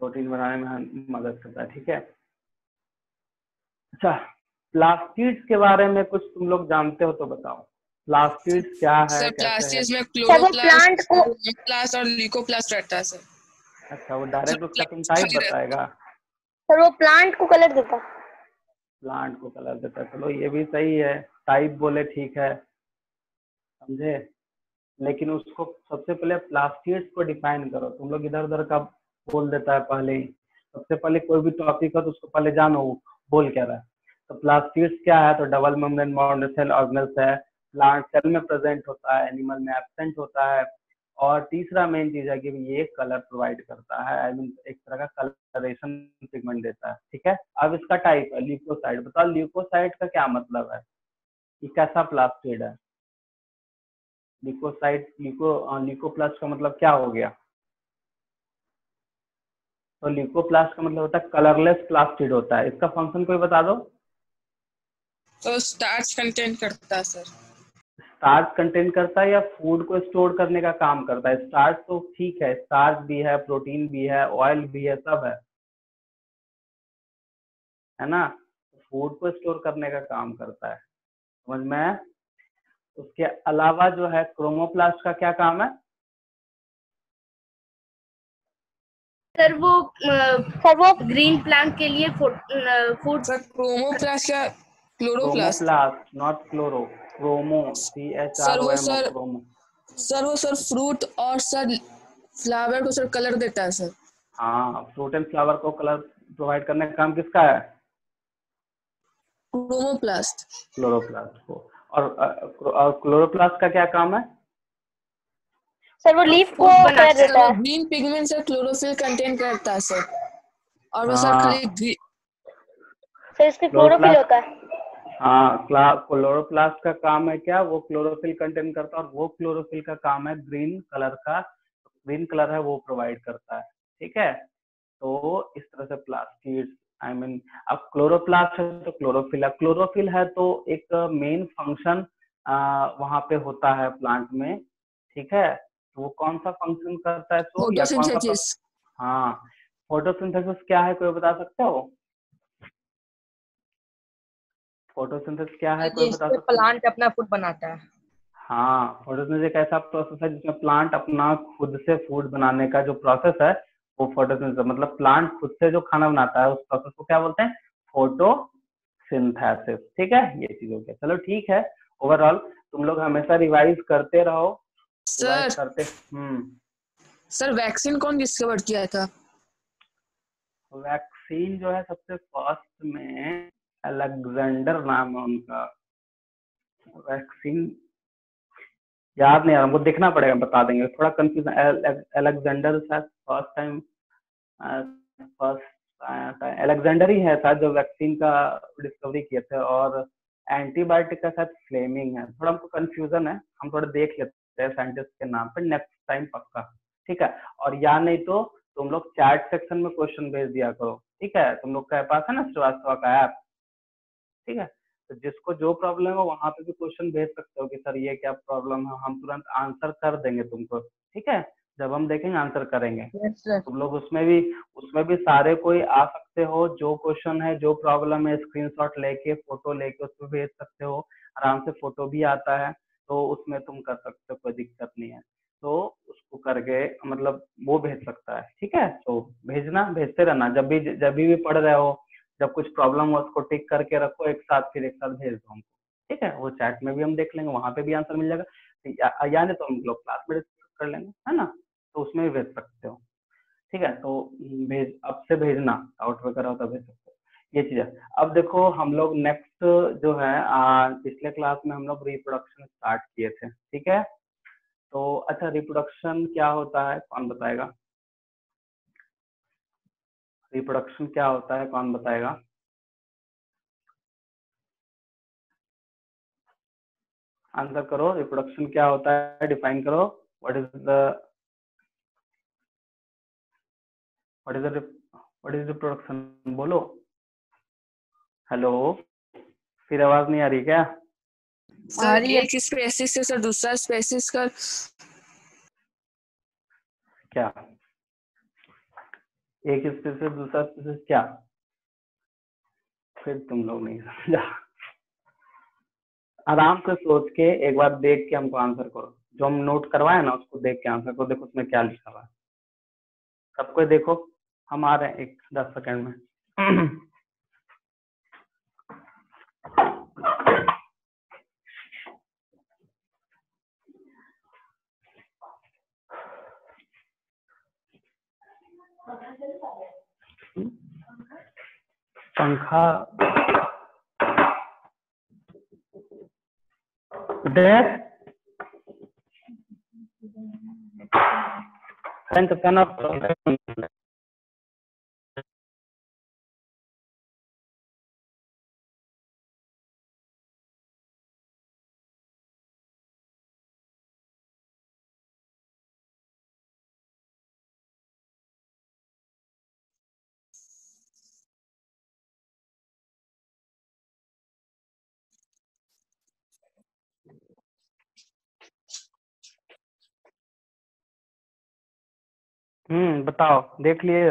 प्रोटीन बनाने में मदद करता है, ठीक है। अच्छा, प्लास्टिड्स के बारे में कुछ तुम लोग जानते हो तो बताओ, प्लास्टिड्स क्या है, सर कैसे है? प्लास्टिड्स में सर वो प्लांट को क्लोरोप्लास्ट और ल्यूकोप्लास्ट रहता है सर। अच्छा, वो डायरेक्ट उसका तुम टाइप बताएगा? सर वो प्लांट को कलर देता है। प्लांट को कलर देता है, चलो ये भी सही है, टाइप बोले ठीक है, समझे। लेकिन उसको सबसे पहले प्लास्टिड्स को डिफाइन करो। तुम लोग इधर उधर का बोल देता है पहले ही। सबसे पहले कोई भी टॉपिक हो तो उसको पहले जानो वो बोल क्या रहा है। तो प्लास्टिड्स क्या है, तो double membrane boundary cell organelles है। प्लांट सेल में प्रेजेंट होता है, एनिमल में एब्सेंट होता है। और तीसरा मेन चीज है कि ये कलर प्रोवाइड करता है, आई मीन एक तरह का कलरेशन पिगमेंट देता है, ठीक है। अब इसका टाइप है ल्यूकोसाइड। बताओ ल्यूकोसाइड का क्या मतलब है, ये कैसा प्लास्टिड है? ल्यूकोसाइड ल्यूकोप्लास्ट का मतलब क्या हो गया? तो ल्यूकोप्लास्ट का मतलब होता है कलरलेस प्लास्टिड होता है। इसका फंक्शन कोई बता दो। तो स्टार्च कंटेन करता है सर। स्टार्च कंटेन करता है या फूड को स्टोर करने का काम करता है? स्टार्च तो ठीक है, स्टार्च भी है, प्रोटीन भी है, ऑयल भी है, सब है ना। फूड को स्टोर करने का काम करता है, समझ में आया? उसके अलावा जो है क्रोमोप्लास्ट का क्या काम है? सर वो ग्रीन प्लांट के लिए food sir chromoplast or chloroplast? Chromoplast, not chloro, chromo, sir वो CHROMO, sir chromo. Sir fruit और सर फ्लावर को सर कलर देता है सर। हाँ, फ्रूट एंड फ्लावर को कलर प्रोवाइड करने का काम किसका है? क्रोमोप्लास्ट। क्लोरोप्लास्ट को। और क्लोरोप्लास्ट का क्या काम है? सर वो लीफ को कलर देता है। Green pigment sir chlorophyll contain करता है सर, और वो सर हाँ। खाली सर इसमें क्लोरोफिल होता है। हाँ, क्लोरोप्लास्ट का काम है क्या? वो क्लोरोफिल कंटेन करता है, और वो क्लोरोफिल का काम है ग्रीन कलर का ग्रीन कलर है वो प्रोवाइड करता है। ठीक है, तो इस तरह से प्लास्टिड्स आई मीन, अब क्लोरोप्लास्ट है तो क्लोरोफिल है, क्लोरोफिल है तो एक मेन फंक्शन वहां पे होता है प्लांट में। ठीक है, तो वो कौन सा फंक्शन करता है तो, या कौन सा फोटोसिंथेसिस। हाँ, फोटोसिंथेसिस क्या है, कोई बता सकते हो? फोटोसिंथेसिस क्या है, कोई बता जिससे सकते हो? प्लांट अपना फूड बनाता है। हाँ, फोटोसिंथेसिस एक ऐसा प्रोसेस है जिसमें प्लांट अपना खुद से फूड बनाने का जो प्रोसेस है वो फोटोसिंथेसिस, मतलब प्लांट खुद से जो खाना बनाता है उस प्रोसेस को क्या बोलते हैं, फोटोसिंथेसिस। ठीक है, ये चीज हो गया। चलो ठीक है, ओवरऑल तुम लोग हमेशा रिवाइज करते रहो, रिवाइज सर करते। सर वैक्सीन कौन डिस्कवर किया था? वैक्सीन जो है सबसे फर्स्ट में अलेक्जेंडर नाम है उनका। वैक्सीन याद नहीं आ रहा, हमको देखना पड़ेगा, बता देंगे, थोड़ा कंफ्यूजन। अलेक्जेंडर शायद फर्स्ट टाइम, फर्स्ट अलेक्जेंडर ही है शायद जो वैक्सीन का डिस्कवरी किए थे, और एंटीबायोटिक का शायद फ्लेमिंग है। थोड़ा हमको कंफ्यूजन है, हम थोड़ा देख लेते हैं साइंटिस्ट के नाम पे नेक्स्ट टाइम पक्का। ठीक है, और या नहीं तो तुम लोग चैट सेक्शन में क्वेश्चन भेज दिया करो। ठीक है, तुम लोग के पास है ना श्रीवास्तव का ऐप? ठीक है, तो जिसको जो प्रॉब्लम है वहां पे भी क्वेश्चन भेज सकते हो कि सर ये क्या प्रॉब्लम है, हम तुरंत आंसर कर देंगे तुमको। ठीक है, जब हम देखेंगे आंसर करेंगे। Yes sir. तुम लोग उसमें भी सारे कोई आ सकते हो, जो क्वेश्चन है जो प्रॉब्लम है स्क्रीनशॉट लेके फोटो लेके उसमें भेज सकते हो, आराम से फोटो भी आता है, तो उसमें तुम कर सकते हो, कोई दिक्कत नहीं है। तो उसको करके मतलब वो भेज सकता है। ठीक है, तो भेजना, भेजते रहना, जब भी पढ़ रहे हो, जब कुछ प्रॉब्लम हो उसको टिक करके रखो एक साथ, फिर एक साथ भेज दो हमको। ठीक है, वो चैट में भी हम देख लेंगे, वहां पे भी आंसर मिल जाएगा, या नहीं तो हम लोग क्लास में डिस्कस कर लेंगे, है ना, तो उसमें भी भेज सकते हो। ठीक है, तो अब से भेजना, डाउट वगैरह हो तो भेज सकते हो, ये चीज है। अब देखो हम लोग नेक्स्ट जो है पिछले क्लास में हम लोग रिप्रोडक्शन स्टार्ट किए थे। ठीक है, तो अच्छा रिप्रोडक्शन क्या होता है कौन बताएगा? रिप्रोडक्शन क्या होता है कौन बताएगा? आंसर करो, रिप्रोडक्शन क्या होता है, डिफाइन करो। What is the what is the what is reproduction, बोलो। हेलो, फिर आवाज नहीं आ रही क्या? सर एक स्पेसिस से सर दूसरा स्पेसिस का क्या एक स्पेसिस से दूसरा स्पेसिस क्या? फिर तुम लोग नहीं समझा। आराम से सोच के एक बार देख के हमको आंसर करो, जो हम नोट करवाए ना उसको देख के आंसर करो, देखो उसमें क्या लिखा हुआ है। सबको देखो, हम आ रहे हैं एक 10 सेकंड में। पंखा फैन तो फैन ऑफ करो। बताओ, देख लिए?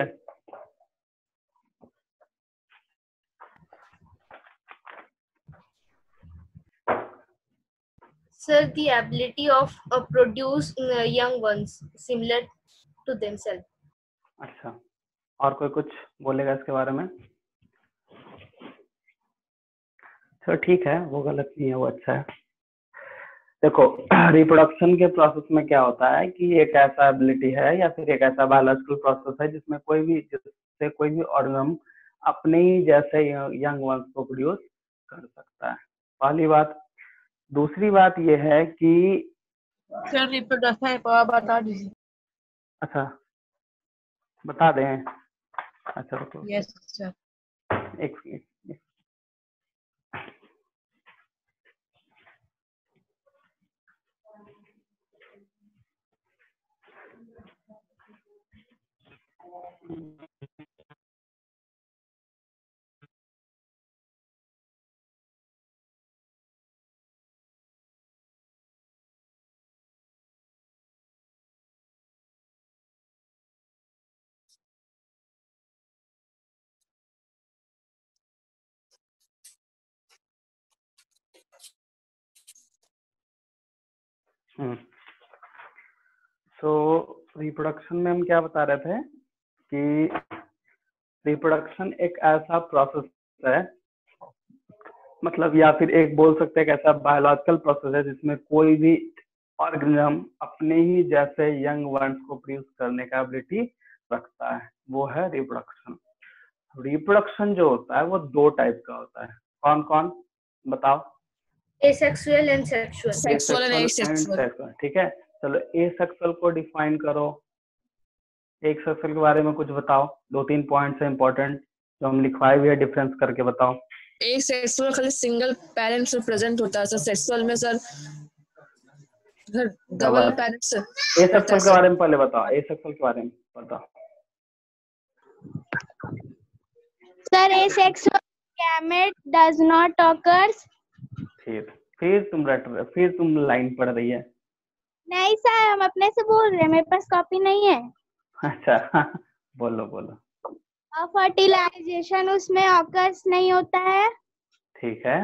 Sir, the ability of produce young ones similar to themselves. अच्छा, और कोई कुछ बोलेगा इसके बारे में? चलो ठीक है, वो गलत नहीं है, वो अच्छा है। देखो रिप्रोडक्शन के प्रोसेस में क्या होता है कि एक ऐसा एबिलिटी है या फिर एक ऐसा बायोलॉजिकल प्रोसेस है जिसमें जिससे कोई भी ऑर्गेनिज्म अपने ही जैसे यंग वंस को प्रोड्यूस कर सकता है, पहली बात। दूसरी बात ये है कि सर रिप्रोडक्शन बता दीजिए। अच्छा बता दें, अच्छा रुको यस सर। एक सो रिप्रोडक्शन में हम क्या बता रहे थे कि रिप्रोडक्शन एक ऐसा प्रोसेस है, मतलब या फिर एक बोल सकते हैं कि ऐसा बायोलॉजिकल प्रोसेस है जिसमें कोई भी ऑर्गेनिज्म अपने ही जैसे यंग वंस को प्रोड्यूस करने का एबिलिटी रखता है, वो है रिप्रोडक्शन। रिप्रोडक्शन जो होता है वो दो टाइप का होता है। कौन कौन बताओ? Asexual and sexual. Sexual and asexual and asexual. Sexual, ठीक है। चलो एसेक्सुअल को डिफाइन करो। एक सेक्सुअल के बारे में कुछ बताओ, 2-3 पॉइंट्स है इंपॉर्टेंट जो हम लिखवाए हुए हैं, डिफरेंस करके बताओ। एक सेक्सुअल खाली सिंगल पेरेंट्स से प्रेजेंट होता है सर, सेक्सुअल में सर डबल पेरेंट्स। एसेक्सुअल के बारे में पहले बताओ, एसेक्सुअल के बारे में बताओ। Sir asexual gamete does not occurs। फिर तुम लाइन पढ़ रही है। नहीं सर, हम अपने से बोल रहे हैं, मेरे पास कॉपी नहीं है। अच्छा बोलो बोलो। फर्टिलाइजेशन उसमें ऑकर्स नहीं होता है। ठीक है।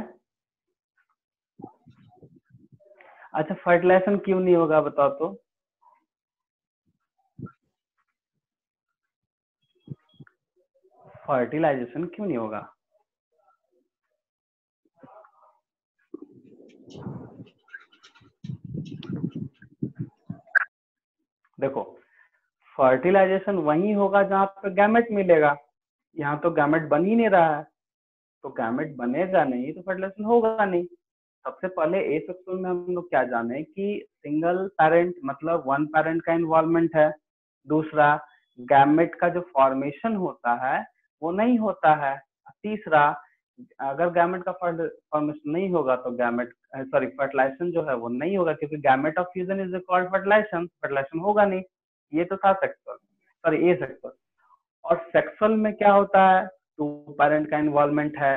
अच्छा फर्टिलाइजेशन क्यों नहीं होगा बताओ तो? फर्टिलाइजेशन क्यों नहीं होगा? देखो फर्टिलाइजेशन वही होगा जहां पे गैमेट मिलेगा। यहाँ तो गैमेट बन ही नहीं रहा है, तो गैमेट बनेगा नहीं तो फर्टिलाइजेशन होगा नहीं। सबसे पहले एसेक्सुअल में हम लोग क्या जाने कि सिंगल पेरेंट मतलब वन पेरेंट का इन्वॉल्वमेंट है। दूसरा गैमेट का जो फॉर्मेशन होता है वो नहीं होता है। तीसरा अगर गैमेट का फॉर्मेशन नहीं होगा तो फर्टिलाइजेशन जो है वो नहीं होगा, क्योंकि gamete of fusion is called fertilisation, fertilisation होगा नहीं। ये तो था सेक्सुअल, एसेक्सुअल। और सेक्सुअल में क्या होता है, टू पेरेंट का इन्वॉल्वमेंट है,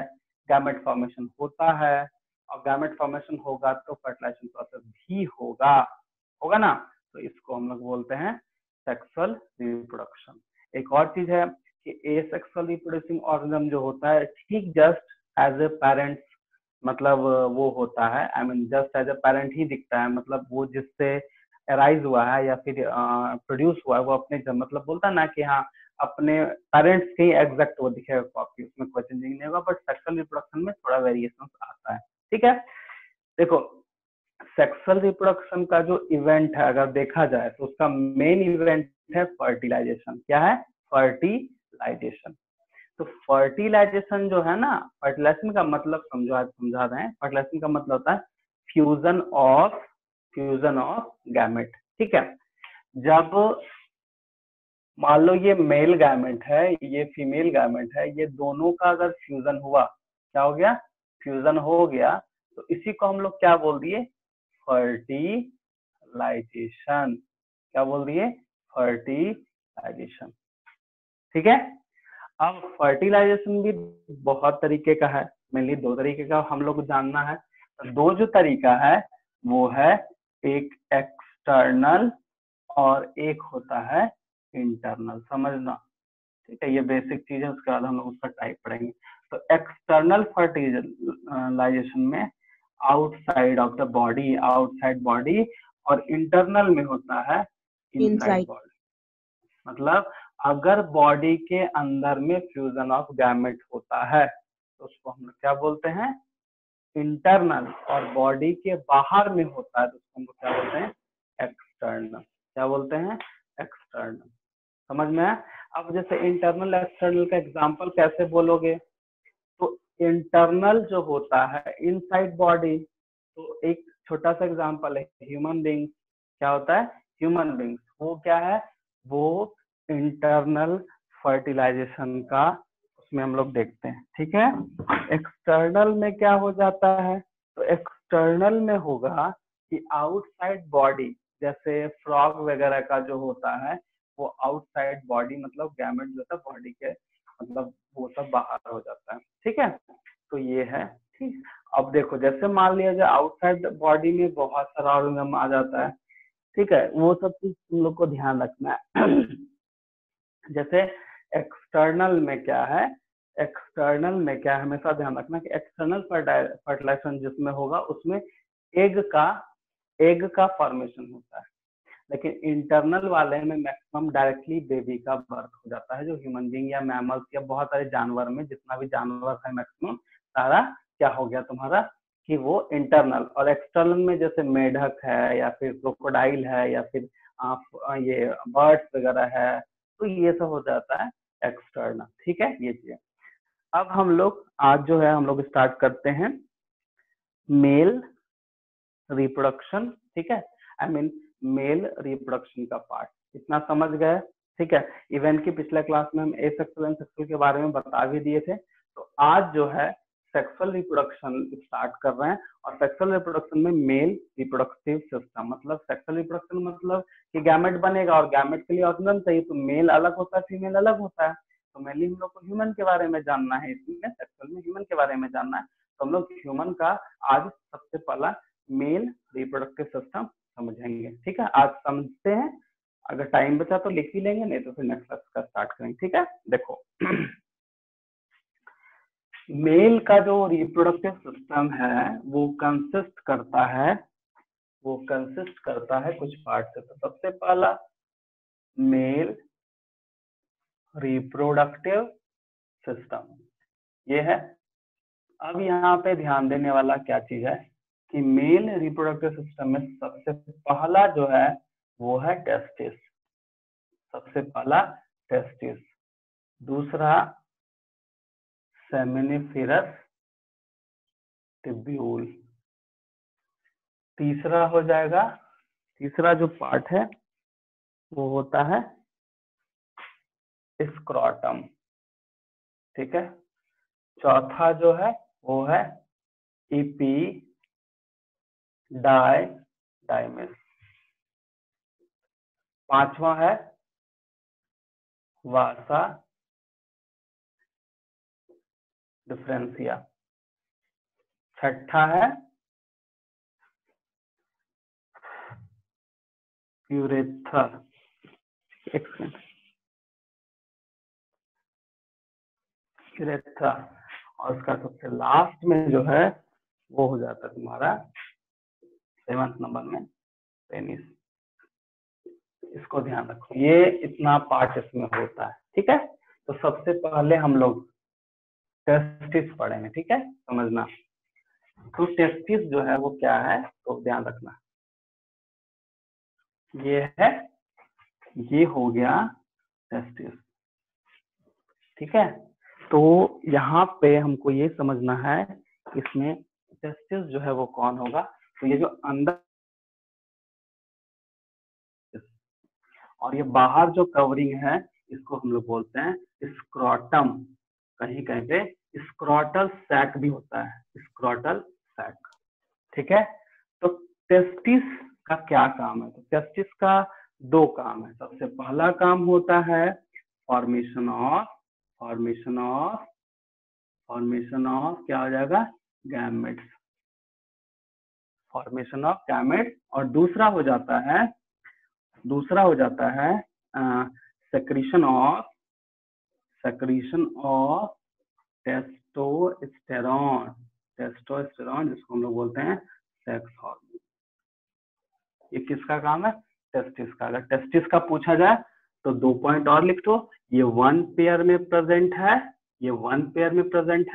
गैमेट फॉर्मेशन होता है, और गैमेट फॉर्मेशन होगा तो फर्टिलाइजेशन प्रोसेस भी होगा ना। तो इसको हम लोग बोलते हैं सेक्सुअल रिप्रोडक्शन। एक और चीज है कि एसेक्सुअल रिप्रोड्यूसिंग ऑर्गेनिज्म जो होता है ठीक जस्ट एज ए पेरेंट, मतलब वो होता है, I mean just as a parent ही दिखता है, मतलब वो जिससे अराइज हुआ है या फिर प्रोड्यूस हुआ है वो अपने मतलब बोलता है ना कि हाँ अपने पेरेंट्स के एग्जैक्ट वो दिखेगा कॉपी, उसमें कोई चेंजिंग नहीं होगा। बट सेक्सुअल रिप्रोडक्शन में थोड़ा वेरिएशन आता है, ठीक है। देखो सेक्सुअल रिप्रोडक्शन का जो इवेंट है अगर देखा जाए तो उसका मेन इवेंट है फर्टिलाइजेशन। क्या है? फर्टिलाइजेशन। तो फर्टिलाइजेशन जो है ना, फर्टिलाइजेशन का मतलब समझा रहे हैं। फर्टिलाइजेशन का मतलब होता है फ्यूजन ऑफ गैमेट, ठीक है। जब मान लो ये मेल गैमेट है, ये फीमेल गैमेट है, ये दोनों का अगर फ्यूजन हुआ, क्या हो गया? फ्यूजन हो गया, तो इसी को हम लोग क्या बोल दिए? फर्टिलाइजेशन। क्या बोल दिए? फर्टिलाइजेशन, ठीक है। अब फर्टिलाइजेशन भी बहुत तरीके का है, मेनली 2 तरीके का हम लोग को जानना है। तो 2 जो तरीका है वो है एक एक्सटर्नल और एक होता है इंटरनल, समझना, ठीक है। ये बेसिक चीज है, उसके बाद हम लोग उसका टाइप पढ़ेंगे। तो एक्सटर्नल फर्टिलाइजेशन में outside of the body, outside body, और इंटरनल में होता है इनसाइड बॉडी। मतलब अगर बॉडी के अंदर में फ्यूजन ऑफ गैमेट होता है तो उसको हम लोग क्या बोलते हैं? इंटरनल। और बॉडी के बाहर में होता है तो उसको हम लोग क्या बोलते हैं? एक्सटर्नल। क्या बोलते हैं? एक्सटर्नल। समझ में आया? अब जैसे इंटरनल एक्सटर्नल का एग्जांपल कैसे बोलोगे? तो इंटरनल जो होता है इनसाइड बॉडी, तो एक छोटा सा एग्जांपल है ह्यूमन बींग्स। क्या होता है? ह्यूमन बींग्स वो क्या है? वो इंटरनल फर्टिलाइजेशन का उसमें हम लोग देखते हैं, ठीक है। एक्सटर्नल में क्या हो जाता है? तो एक्सटर्नल में होगा कि आउटसाइड बॉडी, जैसे फ्रॉग वगैरह का जो होता है वो आउटसाइड बॉडी, मतलब गैमेट जो था बॉडी के, मतलब वो सब बाहर हो जाता है। ठीक है, तो ये है। ठीक, अब देखो जैसे मान लिया जाए आउटसाइड बॉडी में बहुत सारा ऑर्गेनिज्म आ जाता है, ठीक है, वो सब चीज तुम लोग को ध्यान रखना है। जैसे एक्सटर्नल में क्या है, एक्सटर्नल में क्या है, हमेशा ध्यान रखना कि एक्सटर्नल फर्टिलाइजेशन जिसमें होगा उसमें एग का फॉर्मेशन होता है, लेकिन इंटरनल वाले में मैक्सिमम डायरेक्टली बेबी का बर्थ हो जाता है, जो ह्यूमन बीइंग या मैमल्स या बहुत सारे जानवर में, जितना भी जानवर है मैक्सिमम सारा क्या हो गया तुम्हारा कि वो इंटरनल। और एक्सटर्नल में जैसे मेढक है या फिर क्रोकोडाइल है या फिर आप ये बर्ड्स वगैरह है, तो ये सब हो जाता है एक्सटर्नल। ठीक है, ये चीज। अब हम लोग आज जो है हम लोग स्टार्ट करते हैं मेल रिप्रोडक्शन। ठीक है, आई मीन मेल रिप्रोडक्शन का पार्ट, इतना समझ गए। ठीक है, इवन की पिछले क्लास में हम एसेक्सुअल एंड सेक्सुअल के बारे में बता भी दिए थे। तो आज जो है सेक्सुअल रिप्रोडक्शन स्टार्ट कर रहे हैं, और सेक्सुअल रिप्रोडक्शन में मेल रिप्रोडक्टिव सिस्टम, मतलब सेक्सुअल रिप्रोडक्शन मतलब कि गैमेट बनेगा और गैमेट के लिए ऑर्गेनम चाहिए, तो मेल अलग होता है फीमेल अलग होता है। तो मेनली हम लोग को ह्यूमन के बारे में जानना है, इसमें सेक्सुअल में ह्यूमन के बारे में जानना है। तो हम लोग ह्यूमन का आज सबसे पहला मेल रिप्रोडक्टिव सिस्टम समझेंगे। ठीक है, आज समझते हैं, अगर टाइम बचा तो लिख ही लेंगे, नहीं तो फिर नेक्स्ट क्लास का स्टार्ट करेंगे। ठीक है, देखो मेल का जो रिप्रोडक्टिव सिस्टम है वो कंसिस्ट करता है कुछ पार्ट से। तो सबसे पहला मेल रिप्रोडक्टिव सिस्टम ये है। अब यहाँ पे ध्यान देने वाला क्या चीज है कि मेल रिप्रोडक्टिव सिस्टम में सबसे पहला जो है वो है टेस्टिस, सबसे पहला टेस्टिस, दूसरा सेमिनिफेरस टिब्यूल, तीसरा हो जाएगा, तीसरा जो पार्ट है वो होता है स्क्रोटम। ठीक है, चौथा जो है वो है डाइमिस, पांचवा है वासा डिफरेंशिया, छठा है यूरेथर, यूरेथ्रा, और उसका सबसे लास्ट में जो है वो हो जाता है तुम्हारा 7th नंबर में पेनिस। इसको ध्यान रखो, ये इतना पार्ट इसमें होता है। ठीक है, तो सबसे पहले हम लोग टेस्टिस पढ़ेंगे। ठीक है, समझना। तो टेस्टिस जो है वो क्या है, तो ध्यान रखना, ये हो गया टेस्टिस। ठीक है, तो यहाँ पे हमको ये समझना है इसमें टेस्टिस जो है वो कौन होगा। तो ये जो अंदर और ये बाहर जो कवरिंग है इसको हम लोग बोलते हैं स्क्रोटम, कहीं कहीं पे स्क्रोटल सैक भी होता है, स्क्रोटल सैक। ठीक है, तो टेस्टिस का क्या काम है, तो टेस्टिस का दो काम है। सबसे पहला काम होता है फॉर्मेशन ऑफ क्या हो जाएगा, गैमेट्स, फॉर्मेशन ऑफ गैमेट्स, और दूसरा हो जाता है सेक्रीशन ऑफ टेस्टोस्टेरॉन, जिसको हम लोग बोलते हैं सेक्स हार्मोन। ये किसका काम है, टेस्टिस का। अगर टेस्टिस का पूछा जाए तो 2 पॉइंट और लिख दो, ये 1 पेयर में प्रेजेंट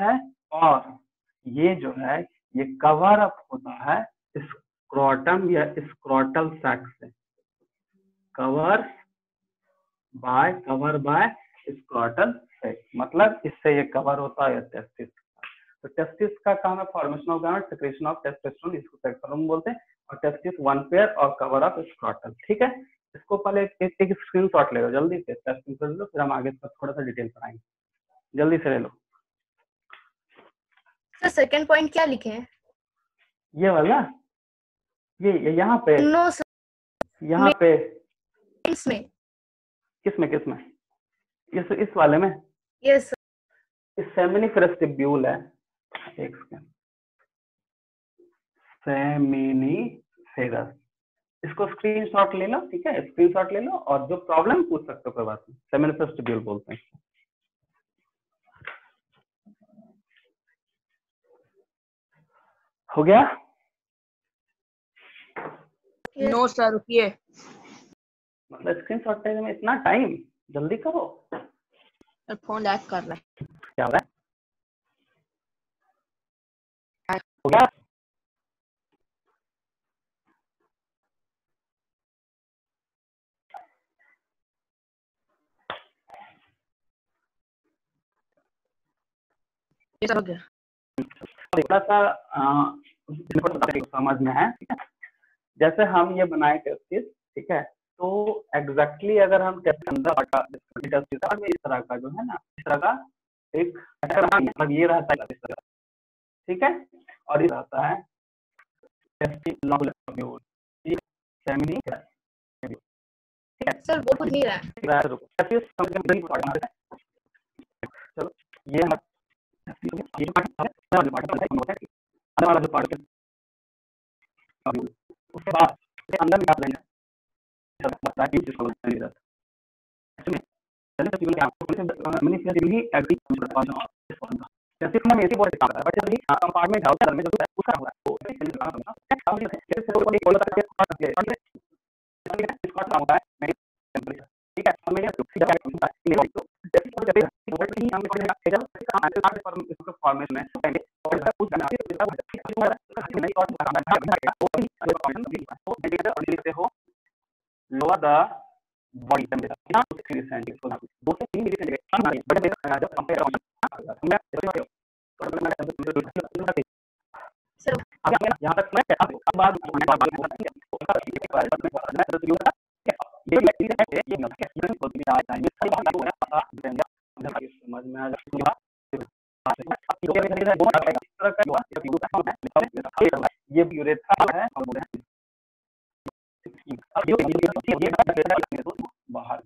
है, और ये जो है ये कवर अप होता है स्क्रोटम या स्क्रोटल सैक से, कवर बाय स्क्रोटल सैक, मतलब इससे ये कवर होता है टेस्टिस। तो टेस्टिस का काम है formation of gamete, secretion of testosterone, इसको सेक्स हार्मोन बोलते हैं, और टेस्टिस 1 पेयर और कवर ऑफ स्क्रोटल। ठीक है, इसको पहले एक स्क्रीनशॉट ले लो जल्दी से, टेस्टिंग कर लो, फिर हम आगे थोड़ा सा डिटेल पढ़ाएंगे, जल्दी से ले लो। सर सेकंड पॉइंट क्या लिखे हैं, ये वाला, ये यहाँ पे, नो सर, यहाँ पे इसमें किसमें इस वाले में Yes, sir. इस सेमिनिफेरस टिब्यूल है, एक सेकंड, सेमिनिफेरस, इसको स्क्रीनशॉट ले लो, ठीक है, स्क्रीनशॉट ले लो और जो प्रॉब्लम पूछ सकते हो कोई बात नहीं, सेमिनिफेरस टिब्यूल बोलते हैं इसको। हो गया? नो सर रुकिए, मतलब स्क्रीनशॉट लेने में इतना टाइम, जल्दी करो। फोन लैग कर रहा है। क्या हो रहा है? हो गया? ये सब हो गया। थोड़ा सा समझ में है, ठीक है। जैसे हम ये बनाए टेस्टिस, ठीक है, तो एग्जैक्टली अगर हम टेस्ट के अंदर में इस तरह का जो है ना, इस तरह का एक मतलब ये रहता है इस तरह, ठीक है, और ये रहता है Sir, वो कुछ नहीं रहा है. चलो ये वाला जो पार्ट उसके बाद अंदर में क्या प्लान है, कंपार्टमेंट है उसका में जो है उसका हुआ तो होता है, ठीक है, और मैंने फॉर्मेशन है हो लोअर द बॉडी टेम्परेचर 2 से 3 डिग्री Sir, यहाँ तक मैं बाद समझ में आ ये यूरेथ्रा है बाहर